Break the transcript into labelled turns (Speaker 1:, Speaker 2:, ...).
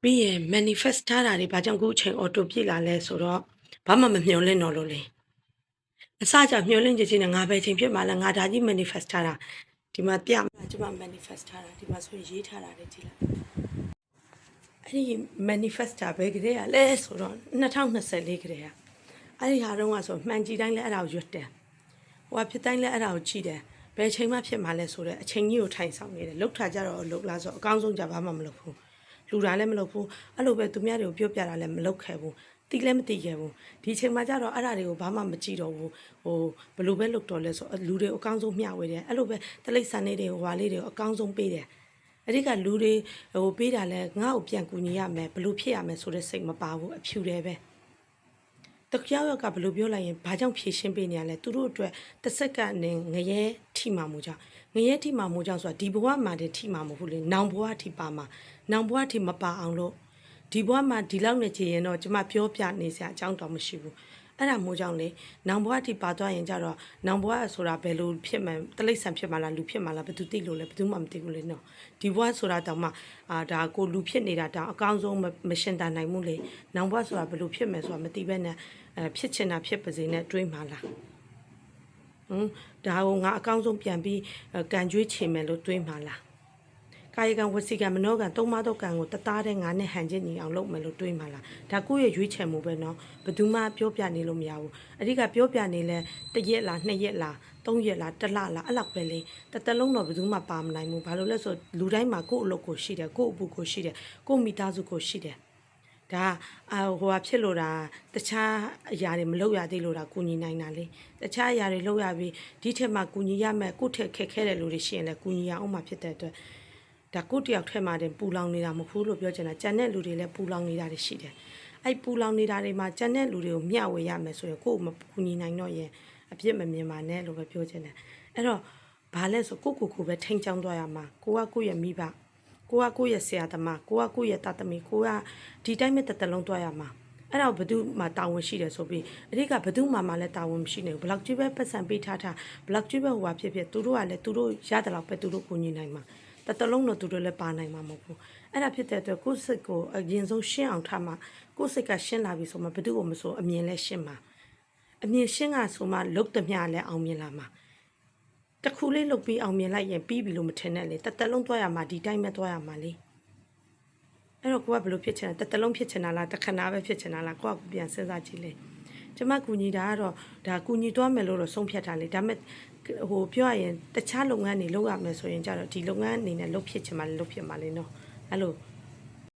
Speaker 1: ပြီးရင် manifest ထားတာတွေဘာကြောင့်အခုအချိန် auto ပြည့်လာလဲဆိုတော့ဘာမှမမျှော်လင့်တော့လို့လေအစကြမျှော်လင့်ခြင်းနဲ့ငါပဲချိန်ဖြစ်မှလားငါဒါကြီး manifest ထားတာဒီမှာပြမှာကျွန်မ manifest ထားတာဒီမှာဆိုရေးထားတာလေကြည့်လိုက်အဲ့ဒီ manifest တာပဲကြတဲ့လဲဆိုတော့2024ကြတဲ့အဲ့ဒီဟာတော့ကဆိုမှန်ကြည့်တိုင်းလဲအဲ့ဒါကိုရွတ်တယ်ဟိုဖြစ်တိုင်းလဲအဲ့ဒါကိုကြည့်တယ်ဘယ်ချိန်မှဖြစ်မှလဲဆိုတော့အချိန်ကြီးကိုထိုင်ဆောင်နေတယ်လှုပ်ထားကြတော့လှုပ်လားဆိုအကောင်းဆုံးကြဘာမှမလုပ်ဘူးလူတာလည်းမလုပ်ဘူးအဲ့လိုပဲသူများတွေကိုပြောပြတာလည်းမလုပ်ခဲ့ဘူးတီးလည်းမတီးခဲ့ဘူးဒီချိန်မှာကျတော့အဲ့ဒါတွေကိုဘာမှမကြည့်တော့ဘူးဘလို့ပဲလုပ်တော့လဲဆိုလူတွေကိုအကောင်းဆုံးမျှဝေတယ်အဲ့လိုပဲတလိပ်ဆန်လေးတွေကိုဟွာလေးတွေကိုအကောင်းဆုံးပေးတယ်အဲ့ဒီကလူတွေပေးတာလဲငါ့ကိုပြန်ကူညီရမယ်ဘလို့ဖြစ်ရမယ်ဆိုတဲ့စိတ်မပါဘူးအဖြူတယ်ပဲတကြောက်ကဘလို့ပြောလိုက်ရင်ဘာကြောင့်ဖြည့်ရှင်းပေးနေရလဲသူတို့အတွက်တစ်စက္ကန့်နဲ့ငရဲထိမှမို့ကြောင့်ငရဲထိမှမို့ကြောင့်ဆိုတာဒီဘဝမှာတည်းထိမှမဟုတ်ဘူးလေနောင်ဘဝထိပါမှာနောင်ဘဝထိမပါအောင်လို့ဒီဘဝမှာဒီလောက်နဲ့ကြည်ရင်တော့ကျမပြောပြနေစရာအကြောင်းတော့မရှိဘူးအဲ့ဒါမို့ကြောင့်လေနောင်ဘဝထိပါသွားရင်ကြတော့နောင်ဘဝဆိုတာဘယ်လိုဖြစ်မှန်းတလိပ်ဆန်ဖြစ်မှလားလူဖြစ်မှလားဘယ်သူသိလို့လဲဘယ်သူမှမသိဘူးလေနော်ဒီဘဝဆိုတာတောင်မှဒါကိုလူဖြစ်နေတာတောင်အကောင်းဆုံးမရှင်းတန်နိုင်ဘူးလေနောင်ဘဝဆိုတာဘယ်လိုဖြစ်မယ်ဆိုတာမသိဘဲနဲ့ဖြစ်ချင်တာဖြစ်ပါစေနဲ့တွေးမှလားဒါကိုငါအကောင်းဆုံးပြန်ပြီးကန်ကြွေးချင်မယ်လို့တွေးမှလားကာယကံဝစီကံမနောကံသုံးပါးသောကံကိုတသားတဲ့ငါနဲ့ဟန်ချင်းညီအောင်လုပ်မယ်လို့တွေးမှလားဒါကိုယ့်ရဲ့ရွေးချယ်မှုပဲနော်ဘယ်သူမှပြောပြနေလို့မရဘူးအဓိကပြောပြနေလဲ1ရက်လား2ရက်လား3ရက်လား1လလားအဲ့လောက်ပဲလေတစ်သက်လုံးတော့ဘယ်သူမှပါမနိုင်ဘူးဘာလို့လဲဆိုလူတိုင်းမှာကိုယ့်အလုပ်ကိုရှိတယ်ကိုယ့်အပူကိုရှိတယ်ကိုယ့်မိသားစုကိုရှိတယ်ဒါဟိုဟာဖြစ်လို့တာတခြားအရာတွေမလုပ်ရသေးလို့တာကူညီနိုင်တာလေတခြားအရာတွေလုပ်ရပြီးဒီထက်မှကူညီရမယ်ကိုယ့်ထက်ခက်ခဲတဲ့လူတွေရှိရင်လည်းကူညီရအောင်မှဖြစ်တဲ့အတွက်ဒါကိုယ့်တယောက်ထဲမှာတင်ပူလောင်နေတာမဟုတ်ဘူးလို့ပြောချင်တာကြံတဲ့လူတွေလည်းပူလောင်နေတာတွေရှိတယ်အဲ့ပူလောင်နေတာတွေမှာကြံတဲ့လူတွေကိုမျှဝေရမယ်ဆိုရင်ကိုယ့်မကူညီနိုင်တော့ရင်အပြစ်မမြင်ပါနဲ့လို့ပဲပြောချင်တယ်အဲ့တော့ဘာလဲဆိုကိုပဲထိန်ချောင်းသွားရမှာကိုကကိုယ့်ရဲ့မိဘကိုယ့်ရဲ့ဆရာသမားကိုယ့်ရဲ့သားသမီးကိုကဒီတိုင်းမဲ့တစ်သက်လုံးသွားရမှာအဲ့တော့ဘသူမှတာဝန်ရှိတယ်ဆိုပြီးအဓိကဘသူမှလည်းတာဝန်မရှိနိုင်ဘူးဘလောက်ကြီးပဲပတ်စံပေးထားဘလောက်ကြီးပဲဟိုဟာဖြစ်သူတို့ကလည်းသူတို့ရတယ်လို့ပဲသူတို့ကိုညီနိုင်မှာတစ်သက်လုံးတော့သူတို့လည်းပါနိုင်မှာမဟုတ်ဘူးအဲ့ဒါဖြစ်တဲ့အတွက်ကိုယ်စိတ်ကိုအရင်ဆုံးရှင်းအောင်ထားမှာကိုယ်စိတ်ကရှင်းလာပြီဆိုမှဘသူကိုမဆိုအမြင်လဲရှင်းမှာအမြင်ရှင်းကဆိုမှလုတ်တမျှလဲအောင်မြင်လာမှာတခုလေးလုတ်ပြီးအောင်မြင်လိုက်ရင်ပြီးပြီလို့မထင်နဲ့လေတစ်သက်လုံးသွားရမှာဒီတိုင်းပဲသွားရမှာလေအဲ့တော့ကိုကဘယ်လိုဖြစ်ချင်လဲတစ်သက်လုံးဖြစ်ချင်တာလားတစ်ခဏပဲဖြစ်ချင်တာလားကိုကပြန်စဉ်းစားကြည့်လေကျမကူညီတာကတော့ဒါကူညီသွားမယ်လို့တော့ဆုံးဖြတ်ထားလေဒါပေမဲ့ဟိုပြောရရင်တခြားလုပ်ငန်းတွေလုပ်ရမယ်ဆိုရင်ကြတော့ဒီလုပ်ငန်းအနေနဲ့လုပ်ဖြစ်ချင်မှလည်းလုပ်ဖြစ်မှလည်းနော်အဲ့လို